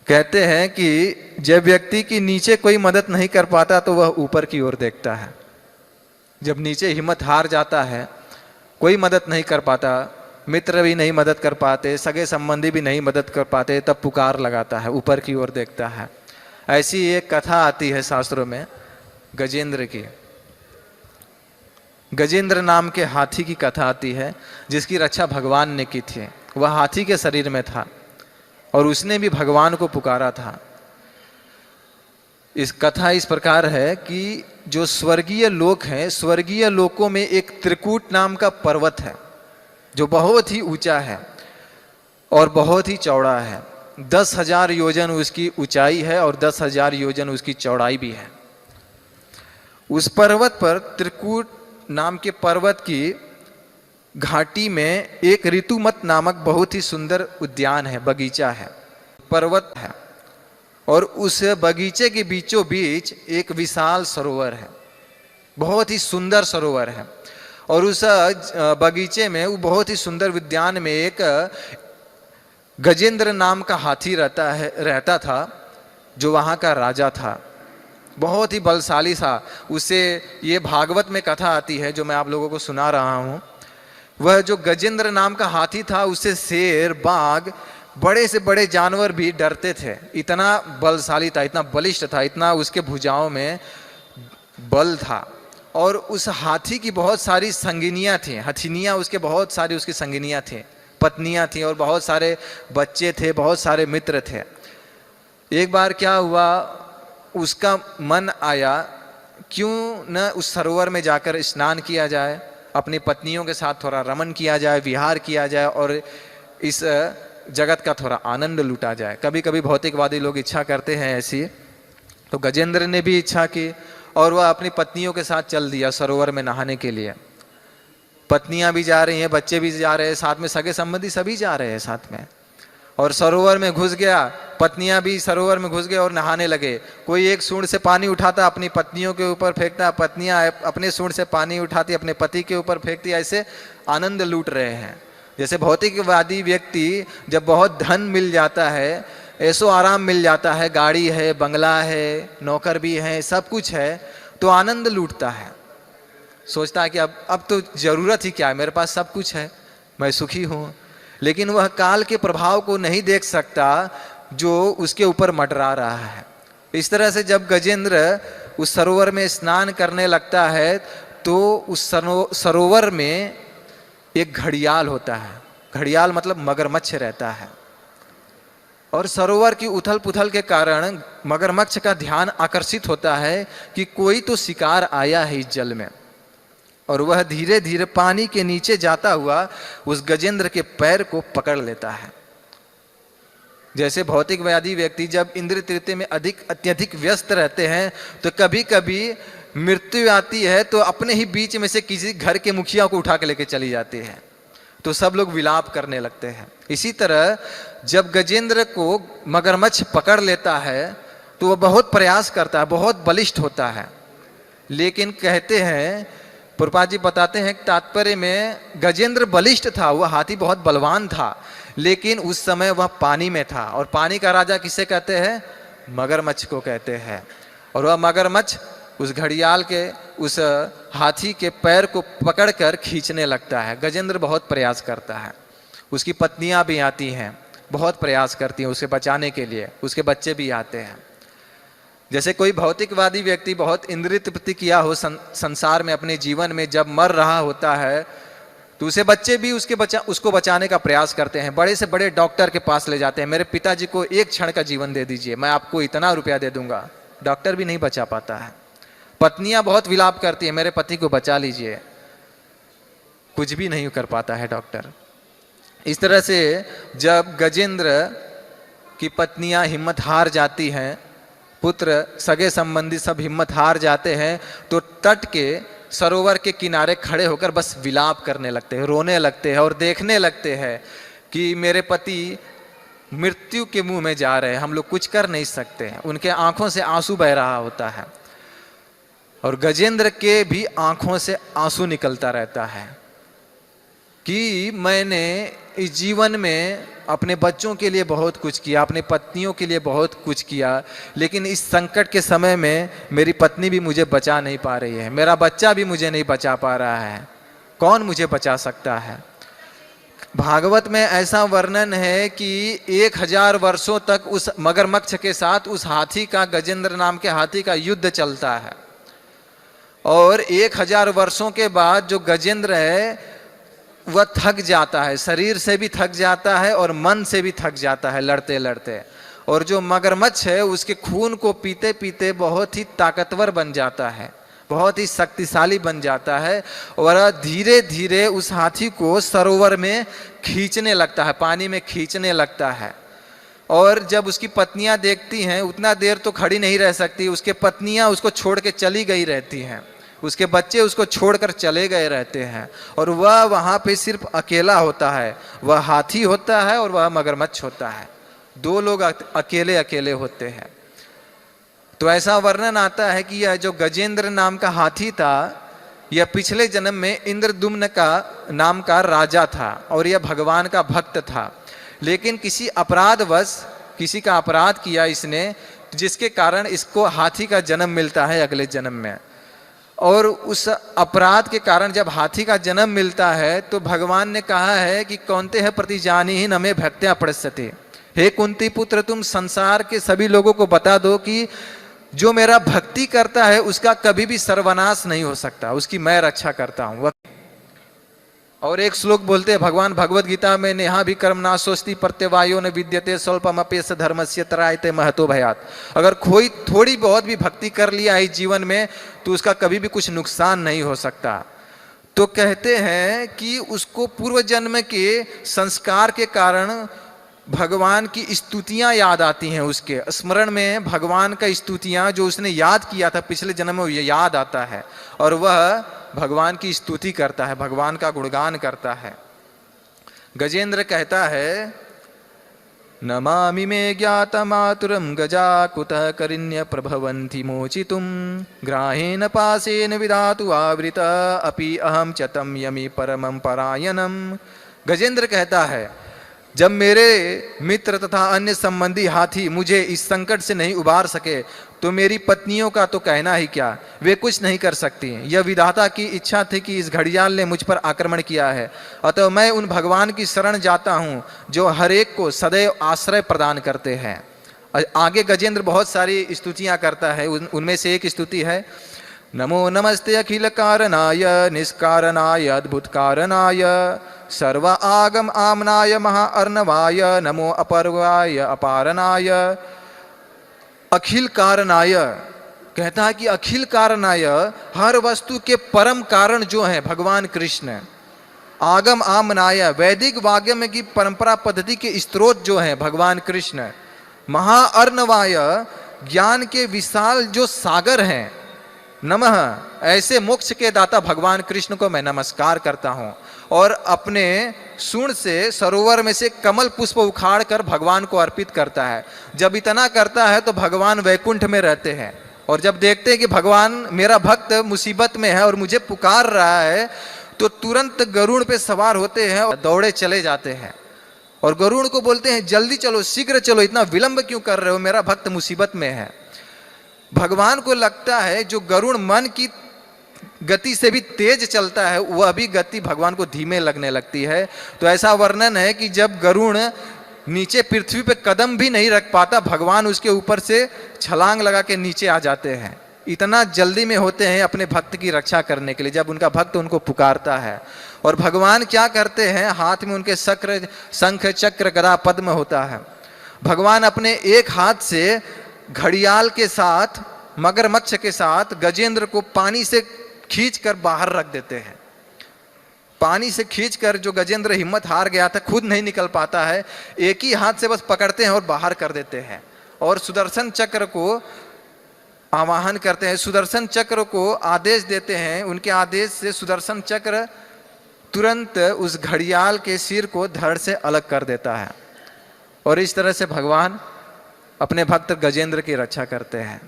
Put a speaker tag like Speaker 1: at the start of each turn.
Speaker 1: कहते हैं कि जब व्यक्ति की नीचे कोई मदद नहीं कर पाता तो वह ऊपर की ओर देखता है। जब नीचे हिम्मत हार जाता है, कोई मदद नहीं कर पाता, मित्र भी नहीं मदद कर पाते, सगे संबंधी भी नहीं मदद कर पाते, तब पुकार लगाता है, ऊपर की ओर देखता है। ऐसी एक कथा आती है शास्त्रों में गजेंद्र की। गजेंद्र नाम के हाथी की कथा आती है, जिसकी रक्षा भगवान ने की थी। वह हाथी के शरीर में था और उसने भी भगवान को पुकारा था। इस कथा इस प्रकार है कि जो स्वर्गीय लोक हैं, स्वर्गीय लोकों में एक त्रिकूट नाम का पर्वत है जो बहुत ही ऊंचा है और बहुत ही चौड़ा है। 10,000 योजन उसकी ऊंचाई है और 10,000 योजन उसकी चौड़ाई भी है। उस पर्वत पर, त्रिकूट नाम के पर्वत की घाटी में एक ऋतुमत नामक बहुत ही सुंदर उद्यान है, बगीचा है, पर्वत है। और उस बगीचे के बीचों बीच एक विशाल सरोवर है, बहुत ही सुंदर सरोवर है। और उस बगीचे में, वो बहुत ही सुंदर उद्यान में एक गजेंद्र नाम का हाथी रहता था, जो वहाँ का राजा था। बहुत ही बलशाली था। उसे ये भागवत में कथा आती है जो मैं आप लोगों को सुना रहा हूँ। वह जो गजेंद्र नाम का हाथी था, उससे शेर, बाघ, बड़े से बड़े जानवर भी डरते थे। इतना बलशाली था, इतना बलिष्ठ था, इतना उसके भुजाओं में बल था। और उस हाथी की बहुत सारी संगिनियां थी, हथिनियां उसके बहुत सारी उसकी संगिनियां थी, पत्नियां थी और बहुत सारे बच्चे थे, बहुत सारे मित्र थे। एक बार क्या हुआ, उसका मन आया क्यों न उस सरोवर में जाकर स्नान किया जाए, अपनी पत्नियों के साथ थोड़ा रमन किया जाए, विहार किया जाए और इस जगत का थोड़ा आनंद लूटा जाए। कभी कभी भौतिकवादी लोग इच्छा करते हैं ऐसी। तो गजेंद्र ने भी इच्छा की और वह अपनी पत्नियों के साथ चल दिया सरोवर में नहाने के लिए। पत्नियां भी जा रही हैं, बच्चे भी जा रहे हैं, साथ में सगे संबंधी सभी जा रहे हैं साथ में। और सरोवर में घुस गया, पत्नियां भी सरोवर में घुस गए और नहाने लगे। कोई एक सूंड से पानी उठाता, अपनी पत्नियों के ऊपर फेंकता, पत्नियां अपने सूंड से पानी उठाती, अपने पति के ऊपर फेंकती। ऐसे आनंद लूट रहे हैं। जैसे भौतिकवादी व्यक्ति जब बहुत धन मिल जाता है, ऐसो आराम मिल जाता है, गाड़ी है, बंगला है, नौकर भी है, सब कुछ है, तो आनंद लूटता है। सोचता है कि अब तो जरूरत ही क्या है, मेरे पास सब कुछ है, मैं सुखी हूँ। लेकिन वह काल के प्रभाव को नहीं देख सकता जो उसके ऊपर मंडरा रहा है। इस तरह से जब गजेंद्र उस सरोवर में स्नान करने लगता है तो उस सरोवर में एक घड़ियाल होता है। घड़ियाल मतलब मगरमच्छ रहता है। और सरोवर की उथल पुथल के कारण मगरमच्छ का ध्यान आकर्षित होता है कि कोई तो शिकार आया है इस जल में। और वह धीरे धीरे पानी के नीचे जाता हुआ उस गजेंद्र के पैर को पकड़ लेता है। जैसे भौतिकवादी व्यक्ति जब इंद्रिय तृतीय में अत्यधिक व्यस्त रहते हैं तो कभी कभी मृत्यु आती है तो अपने ही बीच में से किसी घर के मुखिया को उठा के लेके चली जाती है, तो सब लोग विलाप करने लगते हैं। इसी तरह जब गजेंद्र को मगरमच्छ पकड़ लेता है तो वह बहुत प्रयास करता है, बहुत बलिष्ठ होता है। लेकिन कहते हैं, प्रभुपाद जी बताते हैं तात्पर्य में, गजेंद्र बलिष्ठ था, वह हाथी बहुत बलवान था, लेकिन उस समय वह पानी में था। और पानी का राजा किसे कहते हैं? मगरमच्छ को कहते हैं। और वह मगरमच्छ उस घड़ियाल के, उस हाथी के पैर को पकड़कर खींचने लगता है। गजेंद्र बहुत प्रयास करता है, उसकी पत्नियां भी आती हैं, बहुत प्रयास करती हैं उसे बचाने के लिए, उसके बच्चे भी आते हैं। जैसे कोई भौतिकवादी व्यक्ति बहुत इंद्रिय तृप्ति किया हो संसार में, अपने जीवन में, जब मर रहा होता है तो उसे बच्चे भी उसको बचाने का प्रयास करते हैं। बड़े से बड़े डॉक्टर के पास ले जाते हैं, मेरे पिताजी को एक क्षण का जीवन दे दीजिए, मैं आपको इतना रुपया दे दूंगा। डॉक्टर भी नहीं बचा पाता है। पत्नियां बहुत विलाप करती है, मेरे पति को बचा लीजिए, कुछ भी नहीं कर पाता है डॉक्टर। इस तरह से जब गजेंद्र की पत्नियां हिम्मत हार जाती हैं, पुत्र, सगे संबंधी सब हिम्मत हार जाते हैं, तो तट के, सरोवर के किनारे खड़े होकर बस विलाप करने लगते हैं, रोने लगते हैं और देखने लगते हैं कि मेरे पति मृत्यु के मुंह में जा रहे हैं, हम लोग कुछ कर नहीं सकते हैं। उनके आंखों से आंसू बह रहा होता है और गजेंद्र के भी आंखों से आंसू निकलता रहता है कि मैंने इस जीवन में अपने बच्चों के लिए बहुत कुछ किया, अपनी पत्नियों के लिए बहुत कुछ किया, लेकिन इस संकट के समय में मेरी पत्नी भी मुझे बचा नहीं पा रही है, मेरा बच्चा भी मुझे नहीं बचा पा रहा है, कौन मुझे बचा सकता है। भागवत में ऐसा वर्णन है कि 1000 वर्षों तक उस मगरमच्छ के साथ उस हाथी का, गजेंद्र नाम के हाथी का युद्ध चलता है, और 1000 वर्षों के बाद जो गजेंद्र है वह थक जाता है, शरीर से भी थक जाता है और मन से भी थक जाता है लड़ते लड़ते, और जो मगरमच्छ है उसके खून को पीते पीते बहुत ही ताकतवर बन जाता है, बहुत ही शक्तिशाली बन जाता है, और धीरे धीरे उस हाथी को सरोवर में खींचने लगता है, पानी में खींचने लगता है। और जब उसकी पत्नियां देखती हैं, उतना देर तो खड़ी नहीं रह सकती, उसके पत्नियां उसको छोड़ के चली गई रहती हैं, उसके बच्चे उसको छोड़कर चले गए रहते हैं, और वह वहाँ पे सिर्फ अकेला होता है, वह हाथी होता है और वह मगरमच्छ होता है, 2 लोग अकेले अकेले होते हैं। तो ऐसा वर्णन आता है कि यह जो गजेंद्र नाम का हाथी था, यह पिछले जन्म में इंद्रदुम्न का नाम का राजा था, और यह भगवान का भक्त था, लेकिन किसी अपराधवश किसी का अपराध किया इसने, जिसके कारण इसको हाथी का जन्म मिलता है अगले जन्म में। और उस अपराध के कारण जब हाथी का जन्म मिलता है तो भगवान ने कहा है कि कौनते है प्रतिजानी ही न में भक्त्या पड़सते, हे कुंती पुत्र तुम संसार के सभी लोगों को बता दो कि जो मेरा भक्ति करता है उसका कभी भी सर्वनाश नहीं हो सकता, उसकी मैं रक्षा करता हूं। और एक श्लोक बोलते हैं भगवान भगवत गीता में, नेहा भी कर्म नाशोस्ति प्रत्यवायो न विद्यते स्वल्पमप्यस धर्मस्य त्रायते महतो भयात। अगर कोई थोड़ी बहुत भी भक्ति कर लिया है जीवन में तो उसका कभी भी कुछ नुकसान नहीं हो सकता। तो कहते हैं कि उसको पूर्व जन्म के संस्कार के कारण भगवान की स्तुतियां याद आती हैं, उसके स्मरण में भगवान का स्तुतियां जो उसने याद किया था पिछले जन्म में, ये याद आता है, और वह भगवान की स्तुति करता है, भगवान का गुणगान करता है। गजेंद्र कहता है, नमामि मे ज्ञातमातुरं गजा कुतः करिण्य प्रभवन्ति मोचितुं ग्राहेण पासेन विधातु आवृत अपि अहम च तं यमि परमं परायणं। गजेंद्र कहता है, जब मेरे मित्र तथा अन्य संबंधी हाथी मुझे इस संकट से नहीं उबार सके तो मेरी पत्नियों का तो कहना ही क्या, वे कुछ नहीं कर सकती। यह विधाता की इच्छा थी कि इस घड़ियाल ने मुझ पर आक्रमण किया है, अतः मैं उन भगवान की शरण जाता हूँ जो हर एक को सदैव आश्रय प्रदान करते हैं। आगे गजेंद्र बहुत सारी स्तुतियाँ करता है, उनमें से एक स्तुति है, नमो नमस्ते अखिल कारणाय निष्कारणाय अद्भुत कारणाय सर्व आगम आमनाय महा अर्णवाय नमो अपर्वाय अपारनाय। अखिल कारणाय कहता है कि अखिल कारणाय हर वस्तु के परम कारण जो है भगवान कृष्ण, आगम आमनाय वैदिक वाग्य की परंपरा पद्धति के स्रोत जो है भगवान कृष्ण, महा अर्णवाय ज्ञान के विशाल जो सागर हैं, नमः ऐसे मोक्ष के दाता भगवान कृष्ण को मैं नमस्कार करता हूँ। और अपने सूंड से सरोवर में से कमल पुष्प उखाड़ कर भगवान को अर्पित करता है। जब इतना करता है तो भगवान वैकुंठ में रहते हैं, और जब देखते हैं कि भगवान मेरा भक्त मुसीबत में है और मुझे पुकार रहा है तो तुरंत गरुड़ पे सवार होते हैं और दौड़े चले जाते हैं, और गरुड़ को बोलते हैं जल्दी चलो, शीघ्र चलो, इतना विलंब क्यों कर रहे हो, मेरा भक्त मुसीबत में है। भगवान को लगता है जो गरुड़ मन की गति से भी तेज चलता है वह भी गति भगवान को धीमे लगने लगती है। तो ऐसा वर्णन है कि जब गरुड़ नीचे पृथ्वी पे कदम भी नहीं रख पाता, भगवान उसके ऊपर से छलांग लगा के नीचे आ जाते हैं, इतना जल्दी में होते हैं अपने भक्त की रक्षा करने के लिए जब उनका भक्त उनको पुकारता है। और भगवान क्या करते हैं, हाथ में उनके शंख चक्र गदा पद्म होता है। भगवान अपने एक हाथ से घड़ियाल के साथ, मगरमच्छ के साथ गजेंद्र को पानी से खींचकर बाहर रख देते हैं। पानी से खींचकर जो गजेंद्र हिम्मत हार गया था, खुद नहीं निकल पाता है, एक ही हाथ से बस पकड़ते हैं और बाहर कर देते हैं, और सुदर्शन चक्र को आवाहन करते हैं, सुदर्शन चक्र को आदेश देते हैं। उनके आदेश से सुदर्शन चक्र तुरंत उस घड़ियाल के सिर को धड़ से अलग कर देता है, और इस तरह से भगवान अपने भक्त गजेंद्र की रक्षा करते हैं।